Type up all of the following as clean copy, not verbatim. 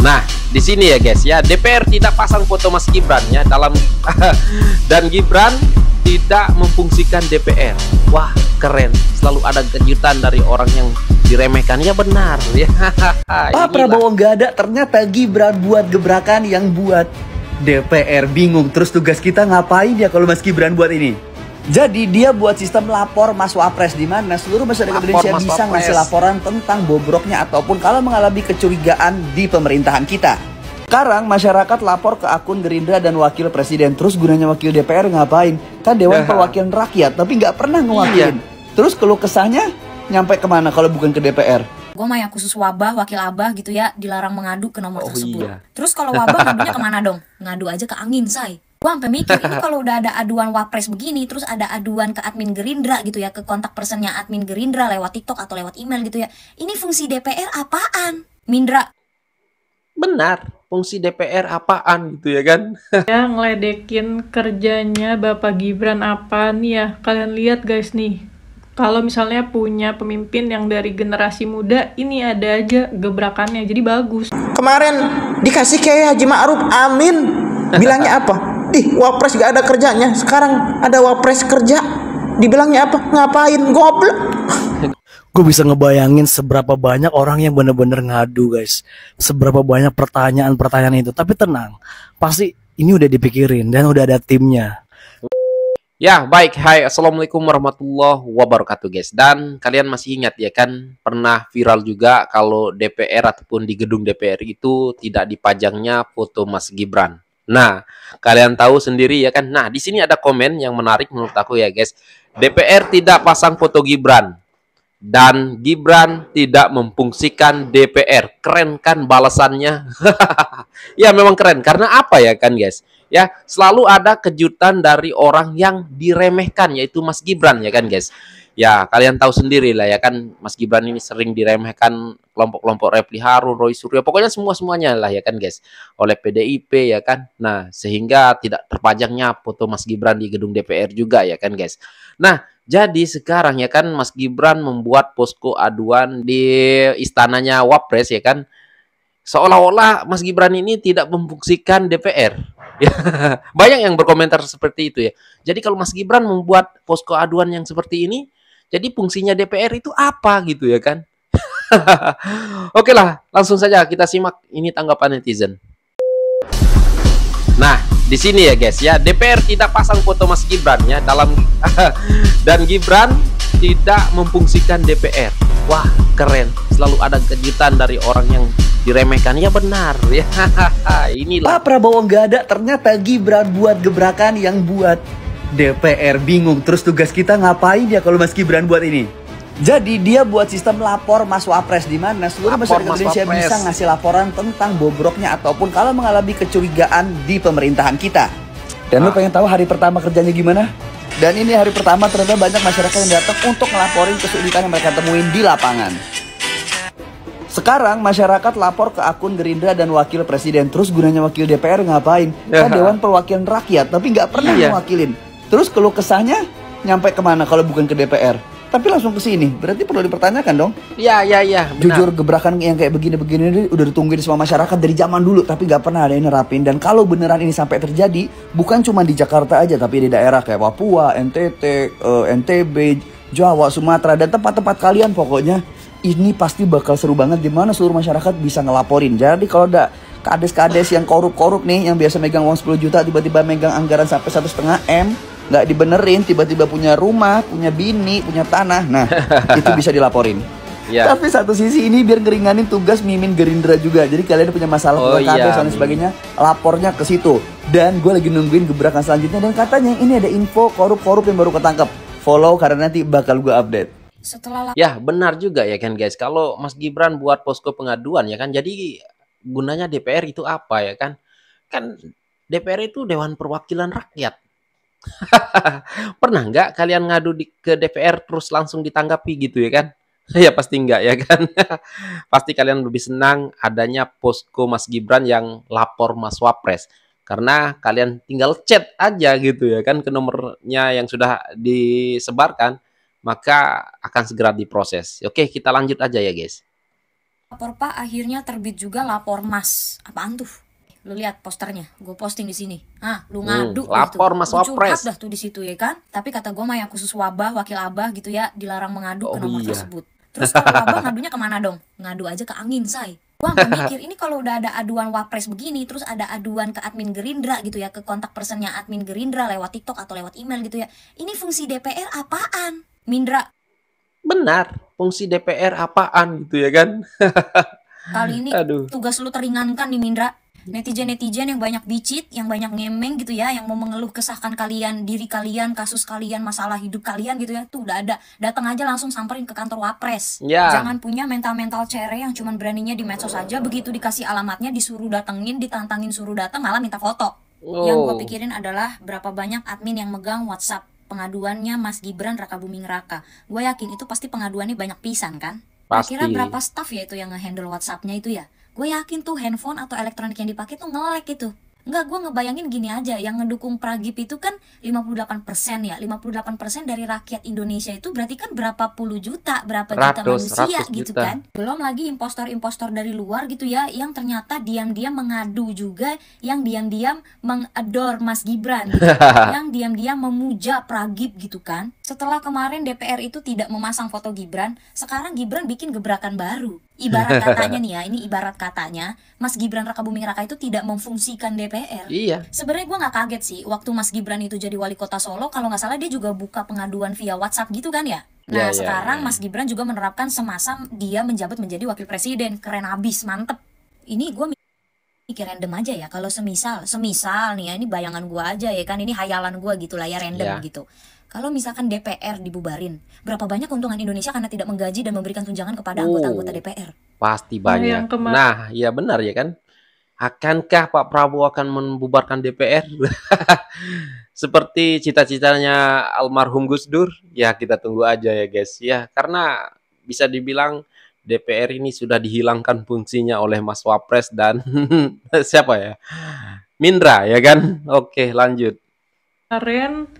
Nah, di sini ya guys ya, DPR tidak pasang foto Mas Gibran ya dalam dan Gibran tidak memfungsikan DPR. Wah, keren. Selalu ada kejutan dari orang yang diremehkan. Ya benar ya. Pak Prabowo nggak ada, ternyata Gibran buat gebrakan yang buat DPR bingung. Terus tugas kita ngapain ya kalau Mas Gibran buat ini? Jadi dia buat sistem lapor Mas Wapres, di mana seluruh masyarakat Indonesia bisa ngasih laporan tentang bobroknya ataupun kalau mengalami kecurigaan di pemerintahan kita. Sekarang masyarakat lapor ke akun Gerindra dan Wakil Presiden. Terus gunanya Wakil DPR ngapain? Kan Dewan Perwakilan Rakyat, tapi nggak pernah ngewakilin. Terus keluh kesahnya nyampe kemana kalau bukan ke DPR? Gue mah yang khusus wabah, wakil abah gitu ya, dilarang mengadu ke nomor tersebut. Terus kalau wabah ngadunya kemana dong? Ngadu aja ke angin, say. Gue sampai mikir, ini kalau udah ada aduan Wapres begini, terus ada aduan ke admin Gerindra gitu ya, ke kontak personnya admin Gerindra lewat TikTok atau lewat email gitu ya. Ini fungsi DPR apaan? Mindra. Benar, fungsi DPR apaan gitu ya kan? Ya, ngeledekin kerjanya Bapak Gibran apa nih ya? Kalian lihat guys nih. Kalau misalnya punya pemimpin yang dari generasi muda, ini ada aja gebrakannya, jadi bagus. Kemarin dikasih kayak Haji Ma'ruf Amin, bilangnya apa? Wapres gak ada kerjanya. Sekarang ada Wapres kerja, dibilangnya apa? Ngapain? Goblok. Gue bisa ngebayangin seberapa banyak orang yang bener-bener ngadu guys. Seberapa banyak pertanyaan-pertanyaan itu. Tapi tenang, pasti ini udah dipikirin dan udah ada timnya. Ya, baik. Hai, Assalamualaikum warahmatullahi wabarakatuh, guys. Dan kalian masih ingat ya kan, pernah viral juga kalau DPR ataupun di gedung DPR itu tidak dipajangnya foto Mas Gibran. Nah, kalian tahu sendiri ya kan. Nah, di sini ada komen yang menarik menurut aku ya, guys. DPR tidak pasang foto Gibran dan Gibran tidak memfungsikan DPR. Keren kan balasannya? Ya, memang keren. Karena apa ya kan, guys? Ya, selalu ada kejutan dari orang yang diremehkan, yaitu Mas Gibran ya kan guys. Ya, kalian tahu sendiri lah ya kan, Mas Gibran ini sering diremehkan kelompok-kelompok Refli Harun, Roy Suryo, pokoknya semua-semuanya lah ya kan guys, oleh PDIP ya kan. Nah, sehingga tidak terpajangnya foto Mas Gibran di gedung DPR juga ya kan guys. Nah, jadi sekarang ya kan Mas Gibran membuat posko aduan di istananya Wapres ya kan. Seolah-olah Mas Gibran ini tidak memfungsikan DPR. Banyak yang berkomentar seperti itu ya. Jadi kalau Mas Gibran membuat posko aduan yang seperti ini, jadi fungsinya DPR itu apa gitu ya kan? Oke lah, langsung saja kita simak ini tanggapan netizen. Nah, di sini ya guys ya, DPR tidak pasang foto Mas Gibran ya dalam dan Gibran tidak memfungsikan DPR. Wah, keren. Selalu ada kejutan dari orang yang diremehkan. Ya benar ya. Inilah. Pak Prabowo nggak ada, ternyata Gibran buat gebrakan yang buat DPR bingung. Terus tugas kita ngapain ya kalau Mas Gibran buat ini? Jadi dia buat sistem lapor Mas Wapres, di mana seluruh masyarakat Indonesia bisa ngasih laporan tentang bobroknya ataupun kalau mengalami kecurigaan di pemerintahan kita. Dan lu pengen tahu hari pertama kerjanya gimana? Dan ini hari pertama ternyata banyak masyarakat yang datang untuk ngelaporin kesulitan yang mereka temuin di lapangan. Sekarang masyarakat lapor ke akun Gerindra dan Wakil Presiden. Terus gunanya Wakil DPR ngapain? Kan Dewan Perwakilan Rakyat, tapi nggak pernah mewakilin. Terus keluh kesahnya nyampe kemana kalau bukan ke DPR? Tapi langsung ke sini. Berarti perlu dipertanyakan dong. Iya. Jujur gebrakan yang kayak begini-begini ini udah ditungguin semua masyarakat dari zaman dulu, tapi nggak pernah ada yang nerapin. Dan kalau beneran ini sampai terjadi, bukan cuma di Jakarta aja, tapi di daerah kayak Papua, NTT, NTB, Jawa, Sumatera, dan tempat-tempat kalian pokoknya. Ini pasti bakal seru banget, dimana seluruh masyarakat bisa ngelaporin. Jadi kalau ada kades-kades yang korup-korup nih, yang biasa megang uang 10 juta, tiba-tiba megang anggaran sampai 1,5 M, nggak dibenerin, tiba-tiba punya rumah, punya bini, punya tanah, nah itu bisa dilaporin. Tapi satu sisi ini biar ngeringanin tugas mimin Gerindra juga. Jadi kalian punya masalah kades dan sebagainya, lapornya ke situ. Dan gue lagi nungguin gebrakan selanjutnya, dan katanya ini ada info korup-korup yang baru ketangkep. Follow karena nanti bakal gue update. Ya benar juga ya kan guys, kalau Mas Gibran buat posko pengaduan ya kan, jadi gunanya DPR itu apa ya kan? Kan DPR itu Dewan Perwakilan Rakyat. Pernah nggak kalian ngadu ke DPR terus langsung ditanggapi gitu ya kan? Ya pasti enggak ya kan. Pasti kalian lebih senang adanya posko Mas Gibran yang lapor Mas Wapres, karena kalian tinggal chat aja gitu ya kan ke nomornya yang sudah disebarkan, maka akan segera diproses. Oke, kita lanjut aja ya guys. Lapor Pak, akhirnya terbit juga lapor Mas. Apaan tuh? Lu lihat posternya, gue posting di sini. Ah, lu ngadu lapor gitu. Mas Lu curhat Wapres. dah tuh di situ ya kan. Tapi kata gue mah yang khusus wabah, wakil abah gitu ya, dilarang mengadu ke nomor tersebut. Terus kalau wabah ngadunya kemana dong? Ngadu aja ke angin, say. Gue sampai mikir, ini kalau udah ada aduan Wapres begini, terus ada aduan ke admin Gerindra gitu ya, ke kontak personnya admin Gerindra lewat TikTok atau lewat email gitu ya. Ini fungsi DPR apaan? Mindra, Benar, fungsi DPR apaan gitu ya kan? kali ini Aduh. tugas lu teringankan nih Mindra. Netizen-netizen yang banyak bicit, yang banyak ngemeng gitu ya, yang mau mengeluh kesahkan kalian, diri kalian, kasus kalian, masalah hidup kalian gitu ya, tuh udah ada. Datang aja langsung samperin ke kantor Wapres. Ya. Jangan punya mental-mental cere yang cuman beraninya di medsos aja, begitu dikasih alamatnya disuruh datengin, ditantangin suruh datang malah minta foto. Yang gue pikirin adalah berapa banyak admin yang megang WhatsApp pengaduannya Mas Gibran Raka Buming Raka. Gue yakin itu pasti pengaduannya banyak pisan kan. Pasti. Kira berapa staff ya itu yang nge-handle WhatsApp-nya itu ya? Gue yakin tuh handphone atau elektronik yang dipakai tuh nge-lag itu. Enggak, gue ngebayangin gini aja, yang ngedukung Pragip itu kan 58% ya. 58% dari rakyat Indonesia itu berarti kan berapa puluh juta, berapa juta manusia gitu juta. kan. Belum lagi impostor-impostor dari luar gitu ya, yang ternyata diam-diam mengadu juga, yang diam-diam mengador Mas Gibran gitu. Yang diam-diam memuja Pragip gitu kan. Setelah kemarin DPR itu tidak memasang foto Gibran, sekarang Gibran bikin gebrakan baru. Ibarat katanya nih ya, ini ibarat katanya Mas Gibran Raka Buming Raka itu tidak memfungsikan DPR. Iya. Sebenarnya gue nggak kaget sih waktu Mas Gibran itu jadi wali kota Solo, kalau nggak salah dia juga buka pengaduan via WhatsApp gitu kan ya. Nah sekarang Mas Gibran juga menerapkan semasa dia menjabat menjadi wakil presiden. Keren abis, mantep. Ini gue mikir random aja ya, kalau semisal nih ya, ini bayangan gue aja ya kan, ini hayalan gue gitu lah ya, random gitu. Kalau misalkan DPR dibubarin, berapa banyak keuntungan Indonesia karena tidak menggaji dan memberikan tunjangan kepada anggota-anggota DPR? Pasti banyak. Nah, ya benar ya kan. Akankah Pak Prabowo akan membubarkan DPR? Seperti cita-citanya almarhum Gus Dur? Ya kita tunggu aja ya guys. Ya karena bisa dibilang DPR ini sudah dihilangkan fungsinya oleh Mas Wapres dan siapa ya? Mindra ya kan? Oke lanjut. Kemarin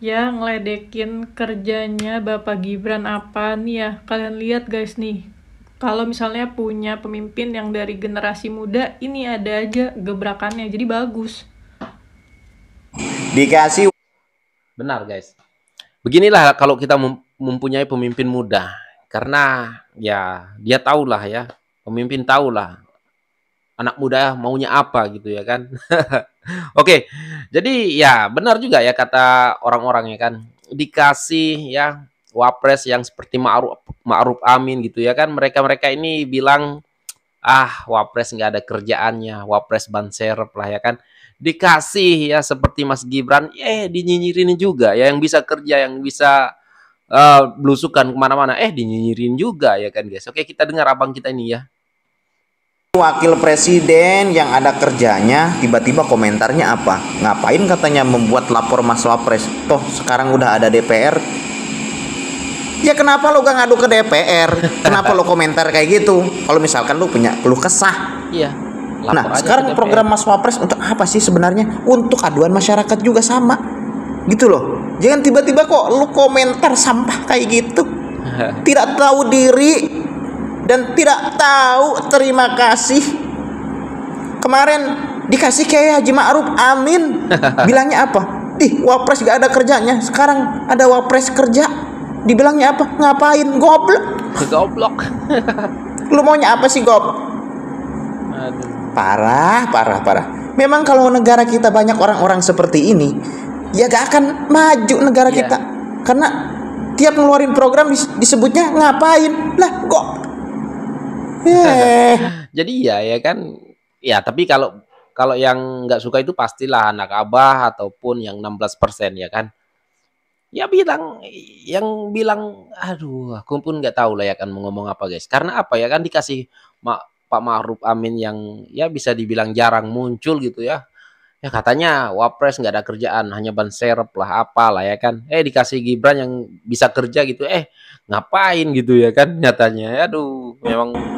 ya ngeledekin kerjanya Bapak Gibran apa nih ya, kalian lihat guys nih, kalau misalnya punya pemimpin yang dari generasi muda, ini ada aja gebrakannya, jadi bagus. Dikasih. Benar guys, beginilah kalau kita mempunyai pemimpin muda, karena ya dia tahulah ya, pemimpin tahulah anak muda maunya apa gitu ya kan. Oke, jadi ya benar juga ya kata orang-orang ya kan, dikasih ya Wapres yang seperti Ma'ruf Amin gitu ya kan, mereka ini bilang Wapres nggak ada kerjaannya, Wapres ban serep lah ya kan, dikasih ya seperti Mas Gibran, dinyinyirin juga ya, yang bisa kerja, yang bisa belusukan kemana-mana, dinyinyirin juga ya kan guys. Oke, kita dengar abang kita ini ya. Wakil presiden yang ada kerjanya, tiba-tiba komentarnya apa? Ngapain katanya membuat lapor Mas Wapres? Toh sekarang udah ada DPR. Ya kenapa lo gak ngadu ke DPR? Kenapa lo komentar kayak gitu? Kalau misalkan lo punya keluh kesah. Iya. Nah sekarang program Mas Wapres untuk apa sih sebenarnya? Untuk aduan masyarakat juga sama. Gitu loh. Jangan tiba-tiba kok lo komentar sampah kayak gitu. Tidak tahu diri dan tidak tahu terima kasih. Kemarin dikasih kayak Haji Ma'ruf Amin. Bilangnya apa? Wapres gak ada kerjanya. Sekarang ada Wapres kerja. Dibilangnya apa? Ngapain? Goblok. Goblok. Lu maunya apa sih, Gob? Parah. Memang kalau negara kita banyak orang-orang seperti ini, ya gak akan maju negara kita. Karena tiap ngeluarin program disebutnya ngapain. Lah, kok jadi ya kan ya, tapi kalau yang nggak suka itu pastilah anak abah ataupun yang 16% ya kan, ya yang bilang aduh aku pun nggak tahu lah ya kan mau ngomong apa guys, karena apa ya kan, dikasih Pak Ma'ruf Amin yang ya bisa dibilang jarang muncul gitu ya katanya Wapres nggak ada kerjaan, hanya ban serep lah apalah ya kan, dikasih Gibran yang bisa kerja gitu, ngapain gitu ya kan, nyatanya aduh memang.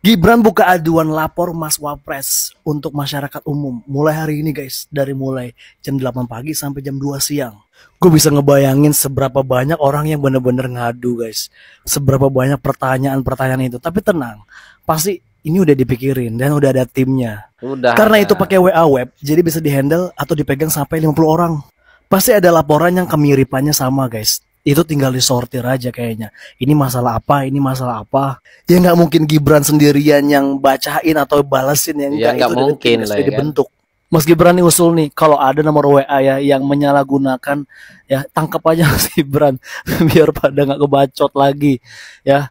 Gibran buka aduan lapor Mas Wapres untuk masyarakat umum mulai hari ini guys, dari mulai jam 8 pagi sampai jam 2 siang. Gue bisa ngebayangin seberapa banyak orang yang bener-bener ngadu guys, seberapa banyak pertanyaan itu. Tapi tenang, pasti ini udah dipikirin dan udah ada timnya. Udah. Karena itu pakai WA web, jadi bisa dihandle atau dipegang sampai 50 orang. Pasti ada laporan yang kemiripannya sama guys. Itu tinggal disortir aja kayaknya. Ini masalah apa, ini masalah apa. Ya nggak mungkin Gibran sendirian yang bacain atau balesin yang Ya nggak mungkin lah ya kan. Dibentuk. Mas Gibran nih usul nih, kalau ada nomor WA ya yang menyalahgunakan, ya tangkap aja Mas Gibran biar pada nggak kebacot lagi. Ya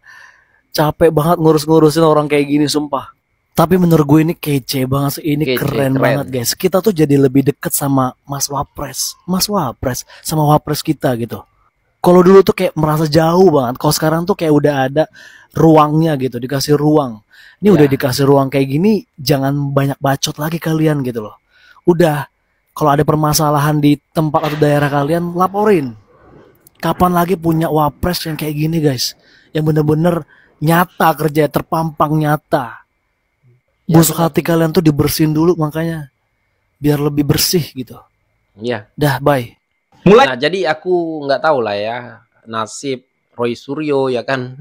capek banget ngurus-ngurusin orang kayak gini sumpah. Tapi menurut gue ini kece banget sih, ini keren banget guys. Kita tuh jadi lebih deket sama Mas Wapres sama Wapres kita gitu. Kalau dulu tuh kayak merasa jauh banget, kalau sekarang tuh kayak udah ada ruangnya gitu, dikasih ruang. Ini udah dikasih ruang kayak gini, jangan banyak bacot lagi kalian gitu loh. Udah, kalau ada permasalahan di tempat atau daerah kalian, laporin. Kapan lagi punya Wapres yang kayak gini guys, yang bener-bener nyata kerja, terpampang nyata. Busuk hati kalian tuh dibersihin dulu makanya biar lebih bersih gitu. Iya. Dah, bye. Nah, jadi aku nggak tahu lah ya nasib Roy Suryo ya kan.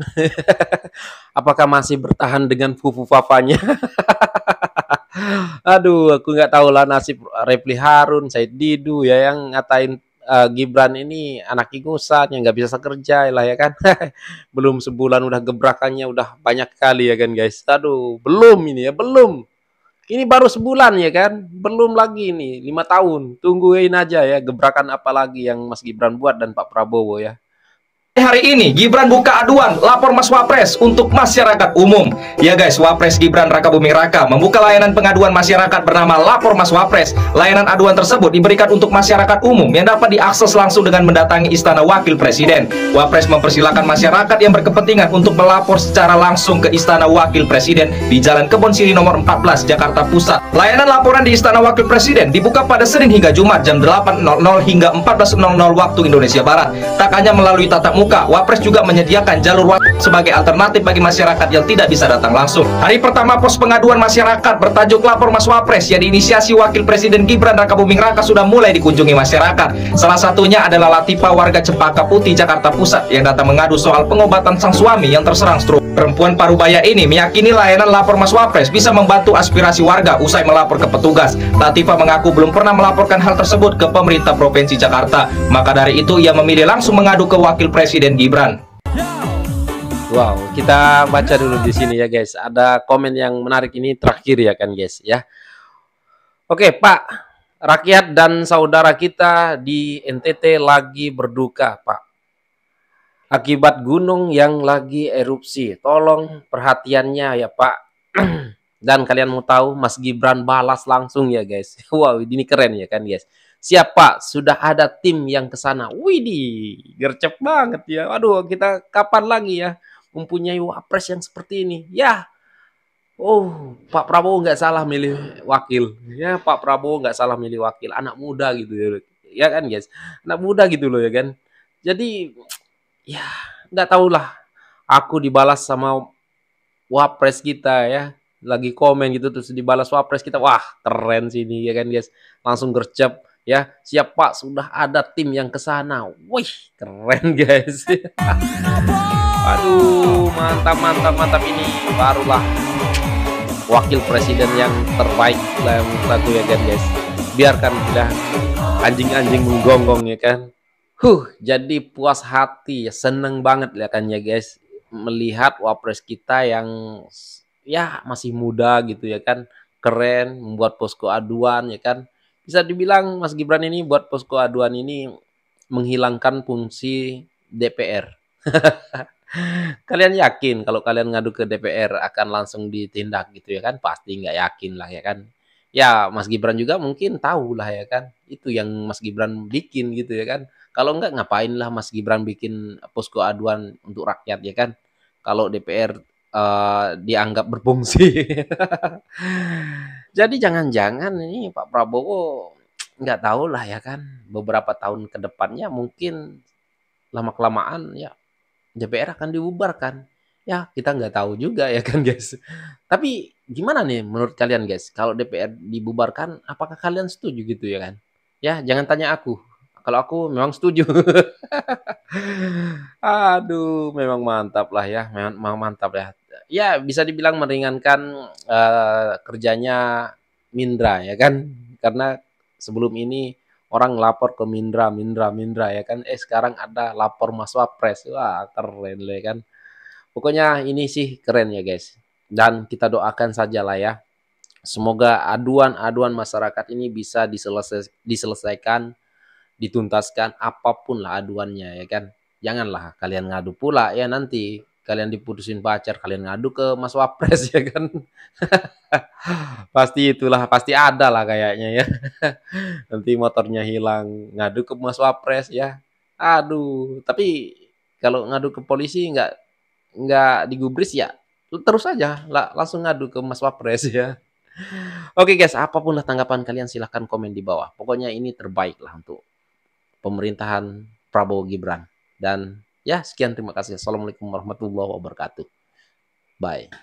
Apakah masih bertahan dengan Fufu Fafanya? Aduh, aku nggak tahu lah nasib Refli Harun, Said Didu ya yang ngatain Gibran ini anak ingusan yang nggak bisa kerja lah ya kan. Belum sebulan udah gebrakannya udah banyak kali ya kan guys. Aduh, belum ini ya, belum. Ini baru sebulan ya kan, belum lagi nih 5 tahun. Tungguin aja ya gebrakan apa lagi yang Mas Gibran buat dan Pak Prabowo ya. Hari ini Gibran buka aduan lapor Mas Wapres untuk masyarakat umum. Ya guys, Wapres Gibran Raka Buming Raka membuka layanan pengaduan masyarakat bernama Lapor Mas Wapres. Layanan aduan tersebut diberikan untuk masyarakat umum yang dapat diakses langsung dengan mendatangi Istana Wakil Presiden. Wapres mempersilahkan masyarakat yang berkepentingan untuk melapor secara langsung ke Istana Wakil Presiden di Jalan Kebon Siri nomor 14 Jakarta Pusat. Layanan laporan di Istana Wakil Presiden dibuka pada Senin hingga Jumat jam 8.00 hingga 14.00 waktu Indonesia Barat. Tak hanya melalui tatap muka, Wapres juga menyediakan jalur WhatsApp sebagai alternatif bagi masyarakat yang tidak bisa datang langsung. Hari pertama pos pengaduan masyarakat bertajuk Lapor Mas Wapres yang diinisiasi Wakil Presiden Gibran Raka Buming Raka sudah mulai dikunjungi masyarakat. Salah satunya adalah Latifa warga Cempaka Putih, Jakarta Pusat yang datang mengadu soal pengobatan sang suami yang terserang stroke. Perempuan parubaya ini meyakini layanan Lapor Mas Wapres bisa membantu aspirasi warga usai melapor ke petugas. Latifa mengaku belum pernah melaporkan hal tersebut ke pemerintah Provinsi Jakarta. Maka dari itu ia memilih langsung mengadu ke Wakil Presiden Gibran. Wow, kita baca dulu di sini ya guys. Ada komen yang menarik ini terakhir ya kan guys ya. Oke Pak, rakyat dan saudara kita di NTT lagi berduka Pak. Akibat gunung yang lagi erupsi. Tolong perhatiannya ya Pak. Dan kalian mau tahu Mas Gibran balas langsung ya guys. Wow, ini keren ya kan guys. Siap Pak, sudah ada tim yang ke sana. Widih, gercep banget ya. Aduh, kita kapan lagi ya mempunyai Wapres yang seperti ini? Ya, oh, Pak Prabowo nggak salah milih wakil. Ya, Pak Prabowo nggak salah milih wakil. Anak muda gitu ya, ya kan guys. Anak muda gitu loh ya kan. Jadi, ya nggak tahulah. Aku dibalas sama Wapres kita ya. Lagi komen gitu terus dibalas Wapres kita. Wah, keren sih ini ya kan guys. Langsung gercep. Ya, siap Pak, sudah ada tim yang ke sana. Wih, keren guys. Aduh, mantap ini. Barulah wakil presiden yang terbaik lah menurut ya kan guys. Biarkan udah anjing-anjing menggonggong ya kan. Jadi puas hati, seneng banget ya kan ya guys. Melihat Wapres kita yang ya masih muda gitu ya kan. Keren, membuat posko aduan ya kan. Bisa dibilang Mas Gibran ini buat posko aduan ini menghilangkan fungsi DPR. Kalian yakin kalau kalian ngadu ke DPR akan langsung ditindak gitu ya kan? Pasti nggak yakin lah ya kan. Ya Mas Gibran juga mungkin tahu lah ya kan. Itu yang Mas Gibran bikin gitu ya kan. Kalau nggak ngapain lah Mas Gibran bikin posko aduan untuk rakyat ya kan. Kalau DPR dianggap berfungsi. Jadi jangan-jangan ini Pak Prabowo nggak tahu lah ya kan, beberapa tahun ke depannya mungkin lama-kelamaan ya DPR akan dibubarkan. Ya kita nggak tahu juga ya kan guys. Tapi gimana nih menurut kalian guys, kalau DPR dibubarkan apakah kalian setuju gitu ya kan? Ya jangan tanya aku. Kalau aku memang setuju. Aduh, memang mantap lah ya, memang mantap ya. ya bisa dibilang meringankan kerjanya Mindra ya kan, karena sebelum ini orang lapor ke Mindra ya kan, sekarang ada lapor Mas Wapres, wah keren ya kan. Pokoknya ini sih keren ya guys, dan kita doakan saja lah ya, semoga aduan-aduan masyarakat ini bisa diselesaikan, dituntaskan apapun lah aduannya ya kan. Janganlah kalian ngadu pula ya, nanti kalian diputusin pacar kalian ngadu ke Mas Wapres ya kan. Pasti ada lah kayaknya ya. Nanti motornya hilang ngadu ke Mas Wapres ya. Aduh, tapi kalau ngadu ke polisi nggak digubris ya, terus aja langsung ngadu ke Mas Wapres ya. Oke guys, apapun lah tanggapan kalian silahkan komen di bawah. Pokoknya ini terbaik lah untuk pemerintahan Prabowo Gibran. Dan ya sekian, terima kasih. Assalamualaikum warahmatullahi wabarakatuh. Bye.